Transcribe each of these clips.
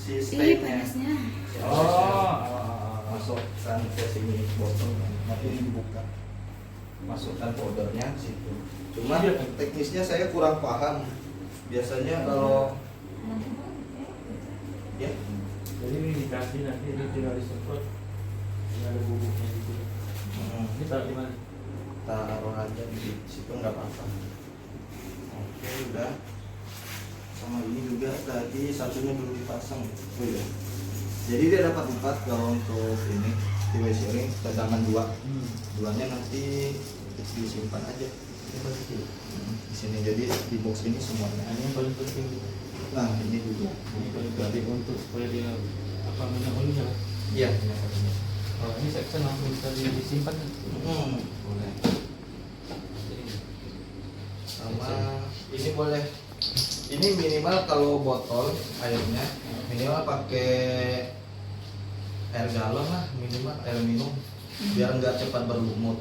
si stemnya. panasnya. Masukkan ke sini botol, nanti ini dibuka. Masukkan powdernya situ. Cuma teknisnya saya kurang paham. Biasanya kalau ya, jadi ini dikasih nanti ini tinggal disemprot. Ini ada bubuknya di sini. Ini taruh di mana? taruh aja di situ nggak apa-apa. Oke, udah. Sama ini juga tadi satunya belum dipasang. Oh iya. Jadi dia dapat 4 kalau untuk ini TV sharing cadangan 2. Duanya nanti disimpan aja. Di sini jadi di box ini semuanya. Ini yang paling penting. Nah, ini juga. Jadi untuk supaya dia apa minyak. Iya. Kalau ini section langsung bisa disimpan kan? Boleh. Jadi, Sama ini boleh. Ini minimal kalau botol airnya minimal pakai air galon lah, minimal air minum biar nggak cepat berlumut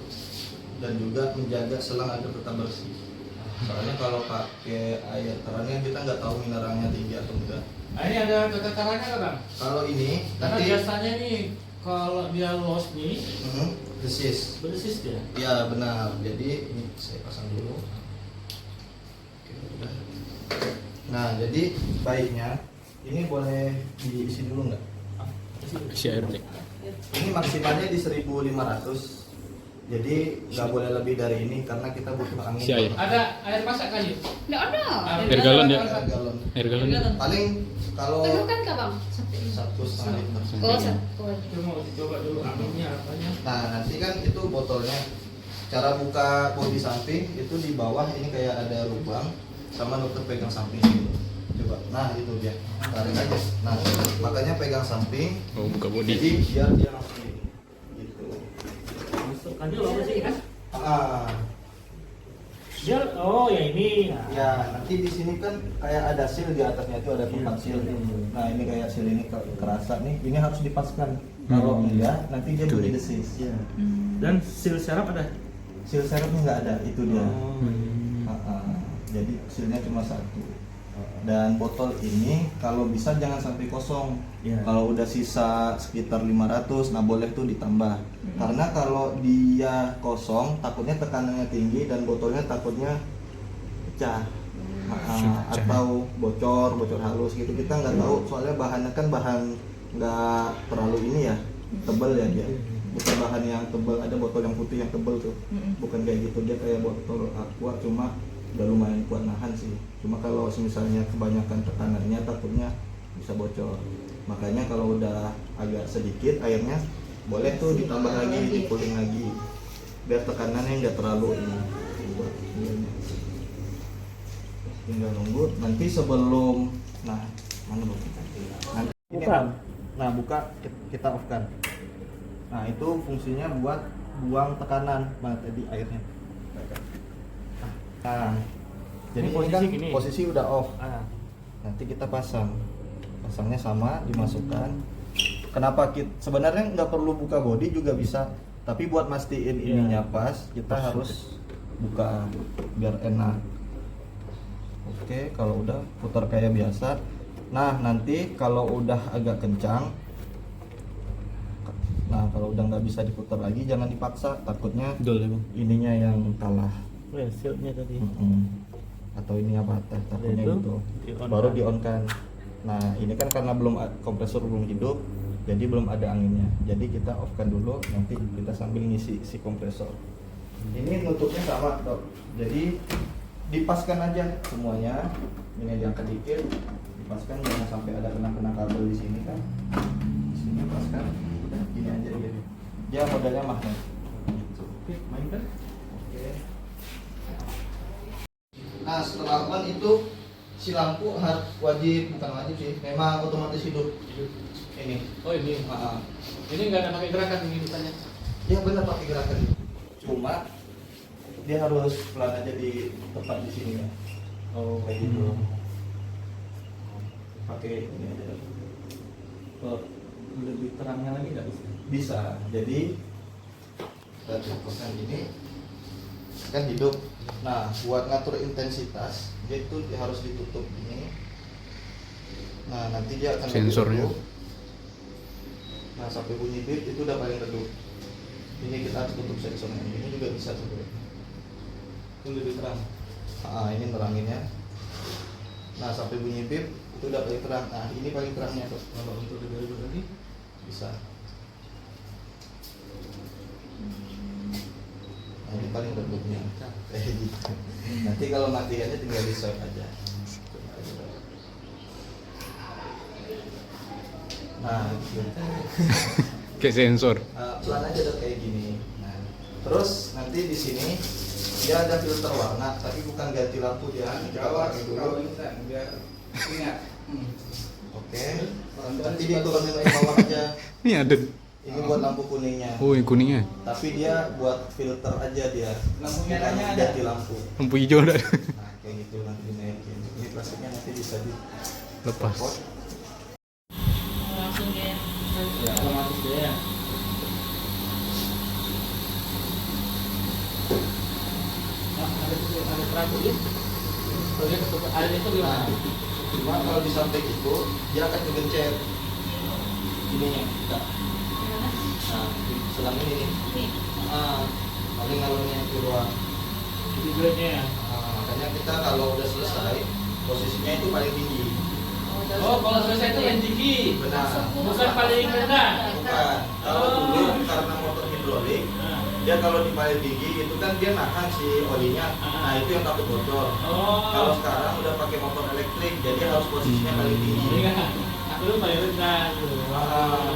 dan juga menjaga selang agar tetap bersih. Soalnya kalau pakai air keran kan kita nggak tahu mineralnya tinggi atau enggak. ini ada tata-caranya nggak Bang? Kalau ini Karena nanti biasanya nih kalau dia loss nih desis. bersis dia. Ya benar. Jadi ini saya pasang dulu. Oke, udah. Nah, jadi baiknya ini boleh diisi dulu nggak? Isi air nih. Ini maksimalnya di 1.500. Jadi nggak boleh lebih dari ini karena kita butuh angin. Isi air. Ada air masak kali? Nggak ada. Air galon ya? Air galon. Air galon. Paling kalau Tegukan kah bang? 1,5 liter. Oh, satu. Cuma dicoba dulu anginnya apanya. Nah, nanti kan itu botolnya. Cara buka bodi samping itu di bawah ini kayak ada lubang sama nutup pegang samping sini. Coba. Nah, itu dia. Tarik aja. Nah, makanya pegang samping. Oh, buka bodi. Jadi biar dia langsung ini. Gitu. Masukkan dulu apa sih kan? Ah, Dia oh ya ini. Nah. ya nanti di sini kan kayak ada seal di atasnya itu ada tempat seal. Nah, ini kayak seal ini kerasa nih. Ini harus dipaskan. Kalau enggak, nanti dia bunyi desis. Iya. Dan seal syaraf ada? Seal serepnya nggak ada, itu dia. Oh. Jadi sealnya cuma satu. Dan botol ini kalau bisa jangan sampai kosong. Iya. Kalau udah sisa sekitar 500, nah boleh tuh ditambah. Karena kalau dia kosong, takutnya tekanannya tinggi dan botolnya takutnya pecah. Atau bocor halus gitu. Kita nggak tahu, soalnya bahannya kan bahan nggak terlalu ini ya, tebal ya dia. Bukan bahan yang tebal, ada botol yang putih yang tebal tuh. Bukan kayak gitu, dia kayak botol aqua cuma udah lumayan kuat nahan sih. Cuma kalau misalnya kebanyakan tekanannya takutnya bisa bocor. Makanya kalau udah agak sedikit airnya boleh tuh ditambah lagi, dipuling lagi biar tekanannya nggak terlalu ini. Tinggal nunggu nanti sebelum mana bang? Nanti Buka. Nah, buka kita off kan. Nah, itu fungsinya buat buang tekanan banget tadi airnya. Nah, jadi Ini posisi ini kan gini. posisi udah off. Ah. Nanti kita pasangnya sama, dimasukkan. Kenapa kita sebenarnya nggak perlu buka bodi juga bisa, tapi buat mastiin ininya pas, kita harus buka biar enak. Oke, kalau udah putar kayak biasa. Nah, nanti kalau udah agak kencang, nah kalau udah nggak bisa diputar lagi jangan dipaksa, takutnya Dol ya bang. ininya yang kalah. Oh ya, sealnya tadi. Atau ininya patah, takutnya Itu gitu. di-on Baru kan. di on kan. Nah, ini kan karena belum kompresor belum hidup, jadi belum ada anginnya. Jadi kita off kan dulu, nanti kita sambil ngisi si kompresor. Ini nutupnya sama dok. Jadi dipaskan aja semuanya. Ini diangkat dikit, dipaskan jangan sampai ada kena kabel di sini kan. Di sini paskan. Udah gini aja gitu. Dia modelnya magnet. Gitu. Oke, mainkan. Oke. Nah, setelah on itu si lampu harus wajib, bukan wajib sih, memang otomatis hidup. Ini. Oh ini. Ini nggak ada pakai gerakan ini misalnya. Ya benar pakai gerakan. Cuma dia harus pelan aja di tempat di sini ya. Oh Kayak gitu. Pakai ini aja. Oh, lebih terangnya lagi nggak bisa? Bisa. Jadi kita cukupkan ini kan hidup. Nah, buat ngatur intensitas dia itu harus ditutup ini. Nah nanti dia akan lebih Sensornya. redup. Nah sampai bunyi beep itu udah paling redup. Ini kita harus tutup sensornya. Ini juga bisa sebenarnya. Itu lebih terang. Ini neranginnya. Nah sampai bunyi beep itu udah paling terang. Nah ini paling terangnya tuh. Kalau untuk lebih redup lagi bisa. Nah, ini paling redupnya kayak gitu. Nanti kalau matiannya tinggal di swipe aja. Nah, gitu. Kayak sensor. Pelan aja tuh kayak gini. Nah, terus nanti di sini dia ada filter warna, tapi bukan ganti lampu dia. Kita pakai dulu. biar ingat. Oke. Nanti diturunin ke bawah aja. Ini ada. Ini buat lampu kuningnya. Oh, yang kuningnya. Tapi dia buat filter aja dia. Lampu Bukan merahnya ada. ganti lampu. Lampu hijau ada. Nah, kayak gitu nanti dinaikin. Ini plastiknya nanti bisa Lepas. Langsung dia. Ya, otomatis dia ya. Nah, ada terakhir ya. Kalau dia ketutup air itu gimana? Cuma kalau di samping itu dia akan kegencet ininya. Nah, selang ini nih. Nih. Paling ngalurnya keluar. Jadi beratnya ya. Makanya kita kalau udah selesai posisinya itu paling tinggi. Oh, kalau selesai itu yang tinggi. Benar. Bukan paling rendah. Bukan. Kalau dulu karena motor hidrolik, Nah. dia kalau di paling tinggi itu kan dia nahan si olinya. Nah itu yang takut bocor. Kalau Oh. sekarang udah pakai motor elektrik, jadi harus posisinya paling tinggi. Iya. Aku dulu paling rendah.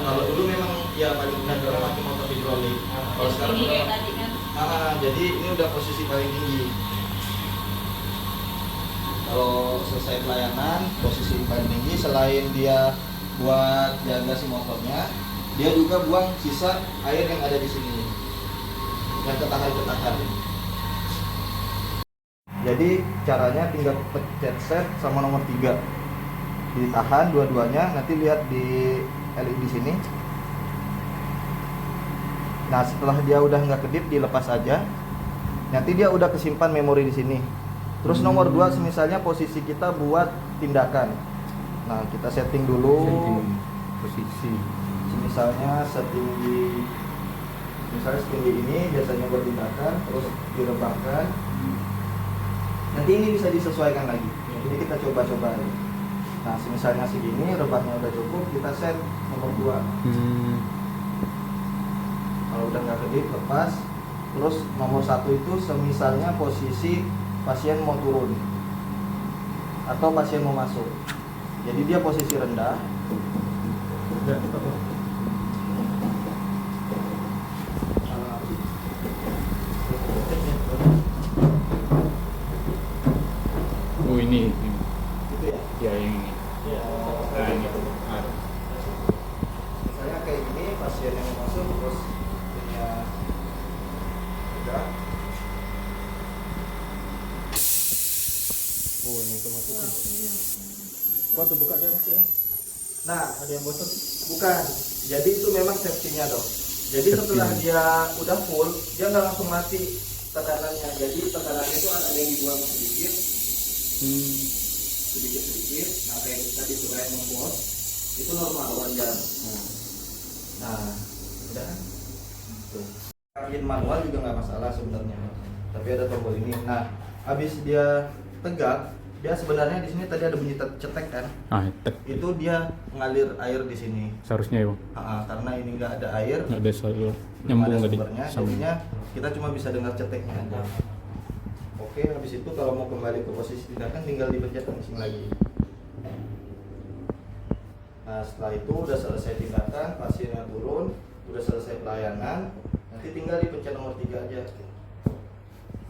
Kalau dulu memang ya paling rendah karena pakai motor hidrolik. Kalau sekarang Ini kayak udah, tadi kan. jadi ini udah posisi paling tinggi. Kalau selesai pelayanan, posisi paling tinggi selain dia buat jaga si motornya, dia juga buang sisa air yang ada di sini, yang ketahan. Jadi caranya tinggal pencet set sama nomor 3, ditahan dua-duanya. Nanti lihat di LED sini. Nah setelah dia udah nggak kedip, dilepas aja. Nanti dia udah kesimpan memori di sini. Terus nomor 2 misalnya posisi kita buat tindakan. Nah kita setting dulu. Posisi. Misalnya setinggi, misalnya setinggi ini biasanya buat tindakan. Terus direbahkan. Nanti ini bisa disesuaikan lagi. Jadi kita coba-coba. Nah misalnya segini, rebahnya udah cukup, kita set nomor 2. Kalau udah nggak kedip, lepas. Terus nomor 1 itu semisalnya posisi pasien mau turun atau pasien mau masuk, jadi dia posisi rendah. Oh, ini. Gitu ya. Ya, yang ini. Iya. Nah, ini. Misalnya kayak gini, pasien yang mau masuk terus punya udah. Oh, ini otomatis. Waktu buka dia maksudnya? Nah, ada yang bocor? Bukan. Jadi itu memang safety-nya dong. Jadi setelah Safety. dia udah full, dia nggak langsung mati tekanannya. Jadi tekanannya itu ada yang dibuang sedikit, sedikit. Nah, kayak tadi supaya ngebos, itu normal wajar. Nah, udah. Tuh. Kain manual juga nggak masalah sebenarnya. Tapi ada tombol ini. Nah, habis dia tegak, dia sebenarnya di sini tadi ada bunyi cetek kan? Tek. Itu dia ngalir air di sini. Seharusnya ya, Bang. Karena ini nggak ada air, Nggak ada selalu belum nyambung ada tadi. sumbernya, jadinya kita cuma bisa dengar ceteknya aja. Oke, habis itu kalau mau kembali ke posisi tindakan tinggal dipencet langsung lagi. Nah setelah itu udah selesai tindakan, pasiennya turun, udah selesai pelayanan, nanti tinggal dipencet nomor 3 aja.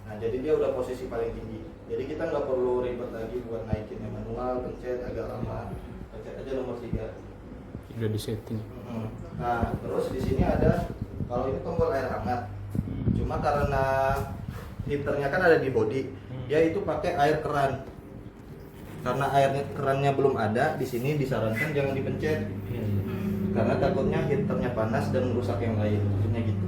Nah jadi dia udah posisi paling tinggi. Jadi kita nggak perlu ribet lagi buat naikin yang manual, pencet agak lama, pencet aja nomor 3. Udah di setting. Nah terus di sini ada, kalau ini tombol air hangat. Cuma karena heaternya kan ada di body, dia itu pakai air keran. Karena airnya kerannya belum ada di sini, disarankan jangan dipencet. Karena takutnya heaternya panas dan merusak yang lain, maksudnya gitu.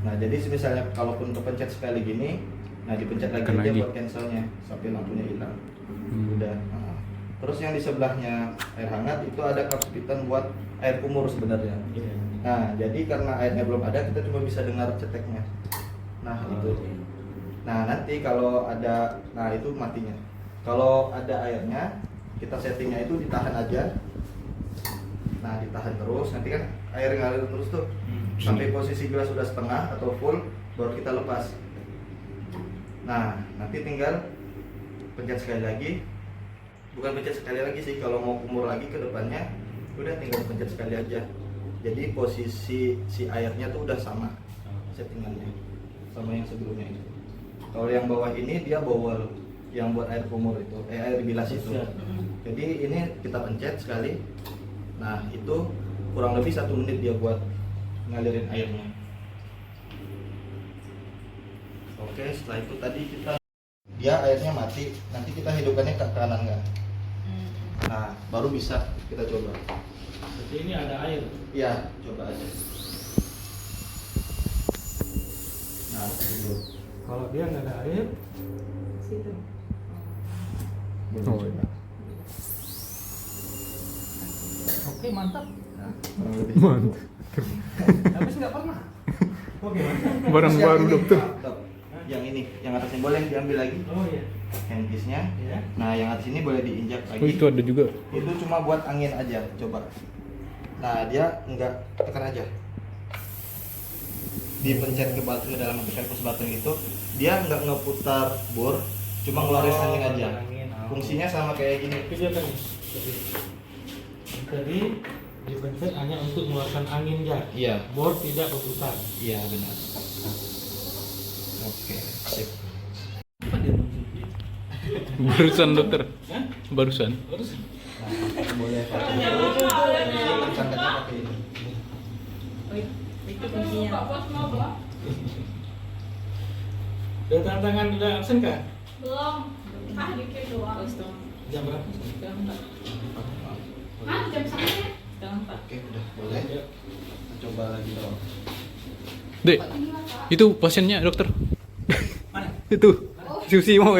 Nah jadi misalnya kalaupun kepencet sekali gini, nah dipencet lagi Tekan aja lagi. buat cancelnya sampai lampunya hilang. Udah. Nah. Terus yang di sebelahnya air hangat itu ada kap sepitan buat air kumur sebenarnya. Iya. Nah, jadi karena airnya belum ada, kita cuma bisa dengar ceteknya. Nah, itu. Nah, nanti kalau ada, nah itu matinya. Kalau ada airnya, kita settingnya itu ditahan aja. Nah, ditahan terus. Nanti kan air ngalir terus tuh. Sampai posisi gelas sudah setengah atau full, baru kita lepas. Nah, nanti tinggal pencet sekali lagi. Bukan pencet sekali lagi sih, kalau mau kumur lagi ke depannya, udah tinggal pencet sekali aja. Jadi posisi si airnya tuh udah sama settingannya sama yang sebelumnya itu. Kalau yang bawah ini dia bowl yang buat air kumur itu, air bilas itu. Jadi ini kita pencet sekali. Nah, itu kurang lebih 1 menit dia buat ngalirin airnya. Oke, setelah itu tadi dia airnya mati, nanti kita hidupkannya ke kanan kan. Nah, baru bisa kita coba. Jadi ini ada air. Iya, coba aja. Nah, dulu. Kalau dia nggak ada air, Situ. Boleh Oh, coba. oke mantap. Nah, kurang lebih. Mantap. Habis nggak pernah. Oke mantap. Barang Terus yang baru ini, dokter. Dok. Yang ini, yang atasnya boleh diambil lagi Oh iya. handpiece-nya. Ya. Nah, yang atas ini boleh diinjak lagi. Oh, itu ada juga. Itu cuma buat angin aja, coba. Nah, dia enggak, tekan aja. Dipencet ke batu, dalam pus batu itu, dia enggak ngeputar bor, cuma ngeluarin angin aja. Angin, oh. Fungsinya sama kayak gini. Itu dia kan. Tadi dipencet hanya untuk mengeluarkan angin ya. Iya, Bor tidak berputar. iya benar. Oke, sip. Apa dia maksudnya? Barusan dokter. Hah? Barusan. Terus? Nah, boleh pakai itu. Tekankannya pakai ini. Oh, itu kuncinya. Udah tanda tangan udah absen kah? Belum. Ah, dikit doang. Jam berapa? Jam 4. Ah, jam segini. Jam 4. Oke, udah boleh. Ya. Kita coba lagi dong. Dek, itu pasiennya dokter. Mana? Itu. Susi mau.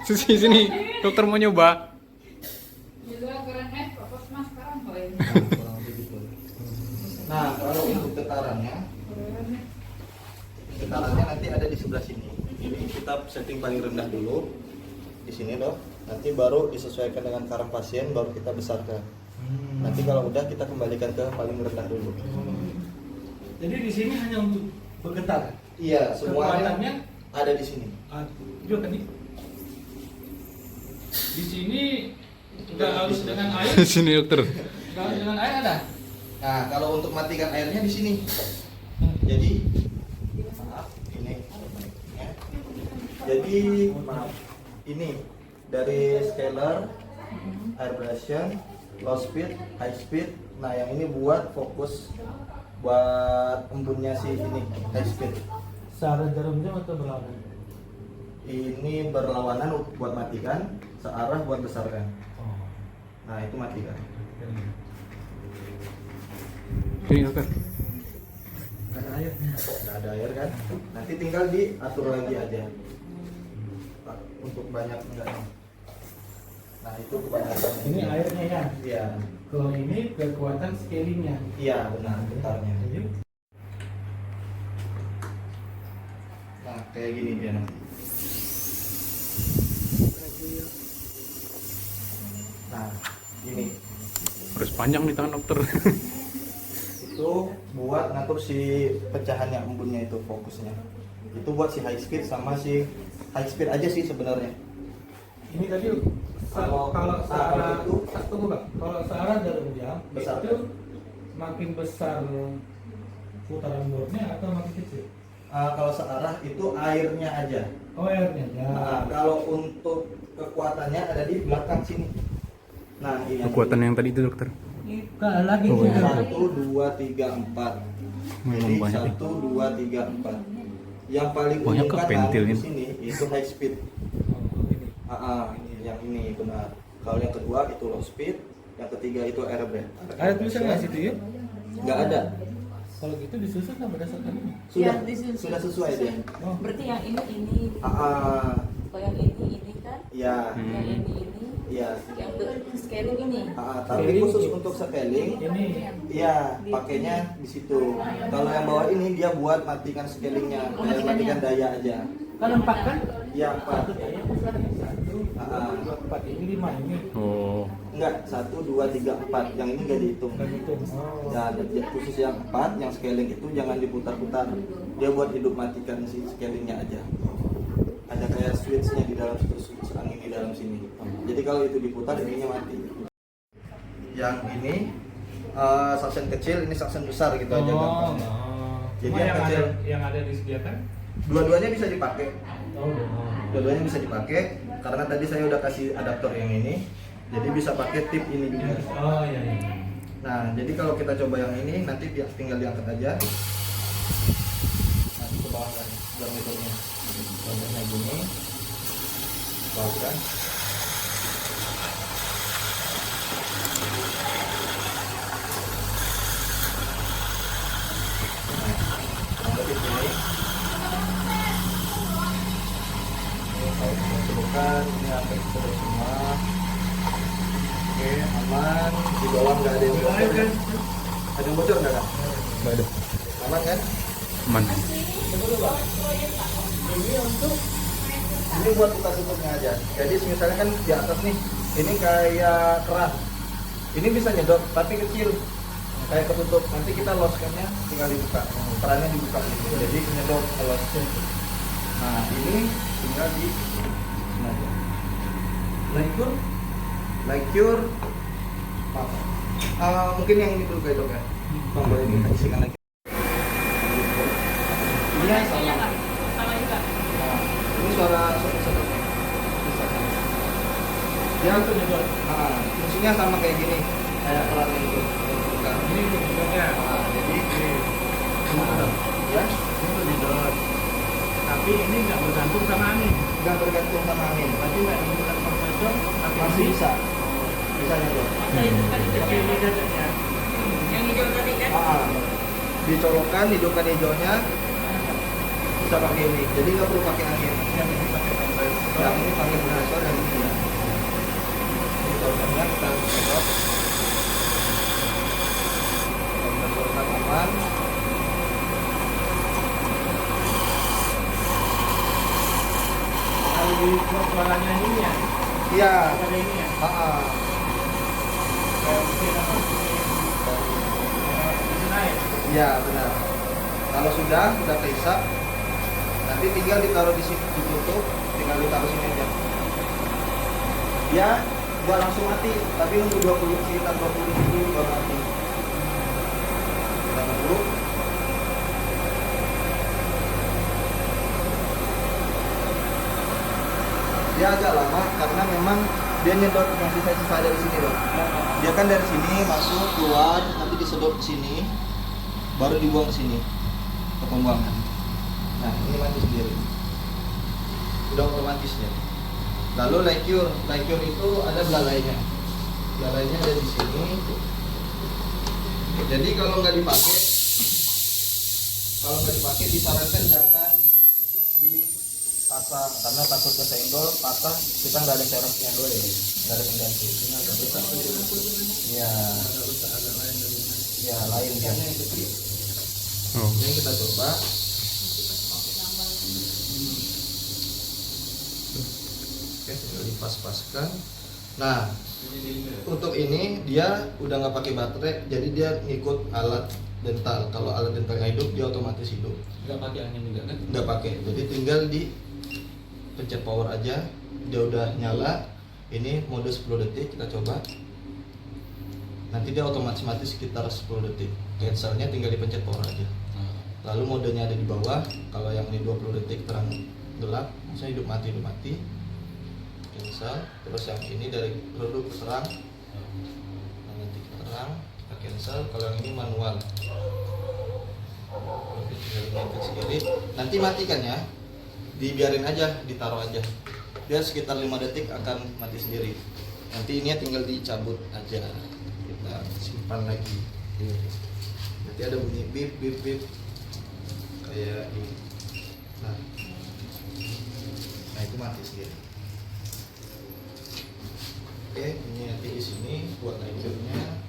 Susi sini. Dokter mau nyoba. Juga keren Pak Mas sekarang kalau ini. Nah, kurang lebih gitu. Nah, kalau untuk getarannya nanti ada di sebelah sini. Ini kita setting paling rendah dulu di sini dok. Nanti baru disesuaikan dengan karam pasien, baru kita besarkan. Nanti kalau udah kita kembalikan ke paling rendah dulu. Jadi di sini hanya untuk bergetar. Iya, semuanya Kekuatannya ada di sini. juga kan nih. Di sini nggak harus dengan air. Sini dokter. Nggak harus dengan air ada. Nah, kalau untuk matikan airnya di sini. Jadi, maaf, ini. Ya. Jadi, maaf, ini dari scaler, aeration, low speed, high speed. Nah, yang ini buat fokus buat embunnya si ini high speed. Searah jarum jam atau berlawanan? Ini berlawanan buat matikan, searah buat besarkan. Oh. Nah, itu matikan. Ini dokter. Ada airnya. Nggak ada air kan? Nanti tinggal diatur lagi aja. Untuk banyak enggaknya. Nah, itu kebanyakan. Ini airnya ya. Iya. Kalau ini kekuatan scalingnya. Iya, benar, getarnya. Nah, kayak gini dia nanti. Nah, ini Harus panjang nih tangan dokter. itu buat ngatur si pecahannya embunnya itu fokusnya. Itu buat si high speed sama si high speed aja sih sebenarnya. Ini tadi Kalau- kalau searah kalau itu- tunggu Pak. Kalau searah jarum jam Besar, itu makin besar putaran bornya atau makin kecil? Kalau searah itu airnya aja. Oh airnya ya. Nah, kalau untuk kekuatannya ada di belakang sini. Nah, ini yang Kekuatan yang tadi itu dokter. Enggak lagi Oh, iya. 1, 2, 3, 4. Memang Jadi banyak nih. 1, 2, 3, 4. Yang paling Banyak ujung ke kanan pentil di ini. sini itu high speed. Ini yang ini benar. Kalau yang kedua itu low speed, yang ketiga itu air brake. Ada tulisan nggak situ ya? Nggak ada. Kalau gitu disusun nggak berdasarkan ini? Sudah, Ya, disusun. sudah sesuai dia. Berarti yang ini. Ah, Oh, yang ini kan? ya, Yang ini. Iya. Yang untuk scaling ini. Tapi khusus untuk scaling, Ini iya pakainya di situ. Kalau yang bawah ini dia buat matikan scalingnya, kayak matikan daya aja. kan 4 kan? Iya 4. Satu daya besar nih. 1, 2, 4 ini 5 ini. Oh. Enggak, 1, 2, 3, 4. Yang ini nggak dihitung. Kan itu. Oh. Ya, khusus yang 4, yang scaling itu jangan diputar-putar. Dia buat hidup matikan si scalingnya aja. Ada kayak switchnya di dalam situ, switch angin di dalam sini. Jadi kalau itu diputar, ininya mati. Yang ini suction kecil, ini suction besar gitu aja gampang. Jadi yang kecil, yang ada disediakan? dua-duanya bisa dipakai. Oh. Dua-duanya bisa dipakai karena tadi saya udah kasih adaptor yang ini, jadi bisa pakai tip ini juga. Oh iya iya. Nah, jadi kalau kita coba yang ini nanti tinggal diangkat aja. Nanti ke bawah kan, diameternya. Contohnya gini, bawahkan. Nah, lebih sini. Ini kalau kita cobakan, ini sampai terus semua. Oke, aman. Di bawah nggak ada yang bocor kan? Ada yang bocor nggak kan? Nggak ada. Aman kan? Aman. Ini buat buka tutupnya aja. Jadi misalnya kan di atas nih, ini kayak keran. Ini bisa nyedot, tapi kecil. Kayak ketutup. Nanti kita loskannya tinggal dibuka. Kerannya dibuka gitu. Jadi nyedot los. Nah ini tinggal di sini aja. Like your maaf. Mungkin yang ini dulu kayak dok ya. Bang boleh dikasihkan lagi. Ini sama. Sama juga. Nah, ini suara sedotnya. Dia fungsinya sama kayak gini, kayak keran itu. Bukan. Ini bentuknya. Jadi ya, Ini didot. Tapi ini nggak bergantung sama angin. nggak bergantung sama angin. Berarti nggak menggunakan kompresor, tapi Masih bisa, bisa nyedot. Tapi ini dadanya. Yang hijau tadi kan? Dicolokkan, hidupkan hijaunya, bisa pakai ini. Jadi nggak perlu pakai angin. Yang ini pakai kompresor. Yang ini pakai kompresor dan ini ya. Ini colokannya kita sedot. Kompresorkan aman. Kalau di suaranya ini ya. Iya. Ada ini ya. Kayak mesin apa? Mesin air. Iya benar. Kalau sudah kehisap, nanti tinggal ditaruh di sini, ditutup, tinggal ditaruh sini aja. Ya, nggak langsung mati, tapi nunggu 20 sekitar 20 detik baru mati. Kita tunggu. Dia agak lama karena memang dia nyedot yang sisa-sisa dari sini loh. Dia kan dari sini masuk keluar, nanti disedot ke sini, baru dibuang ke sini ke pembuangan. Nah ini mati sendiri, udah otomatis ya. Lalu light cure itu ada belalainya ada di sini. Jadi kalau nggak dipakai disarankan jangan dipasang karena takut kesenggol patah. Kita nggak ada serepnya doang ya, nggak ada pengganti. Ya lain dia. Oh. Ini kita coba. Oke, tinggal dipas-paskan. Nah, untuk ini dia udah nggak pakai baterai, jadi dia ngikut alat dental. Kalau alat dentalnya hidup, dia otomatis hidup. Nggak pakai angin juga kan? Nggak pakai, jadi tinggal di pencet power aja, dia udah nyala. Ini mode 10 detik, kita coba. Nanti dia otomatis mati sekitar 10 detik. Cancelnya tinggal dipencet power aja. Lalu modenya ada di bawah. Kalau yang ini 20 detik terang gelap, maksudnya hidup mati. Cancel. Terus yang ini dari redup ke terang. Nanti terang, kita cancel. Kalau yang ini manual. Oke, tinggal dimatiin sendiri. Nanti matikan ya. Dibiarin aja, ditaruh aja. Dia sekitar 5 detik akan mati sendiri. Nanti ini tinggal dicabut aja. Kita simpan lagi. Nanti ada bunyi bip bip bip kayak ini. Nah itu mati sendiri. Oke, ini nanti di sini buat lanjutnya.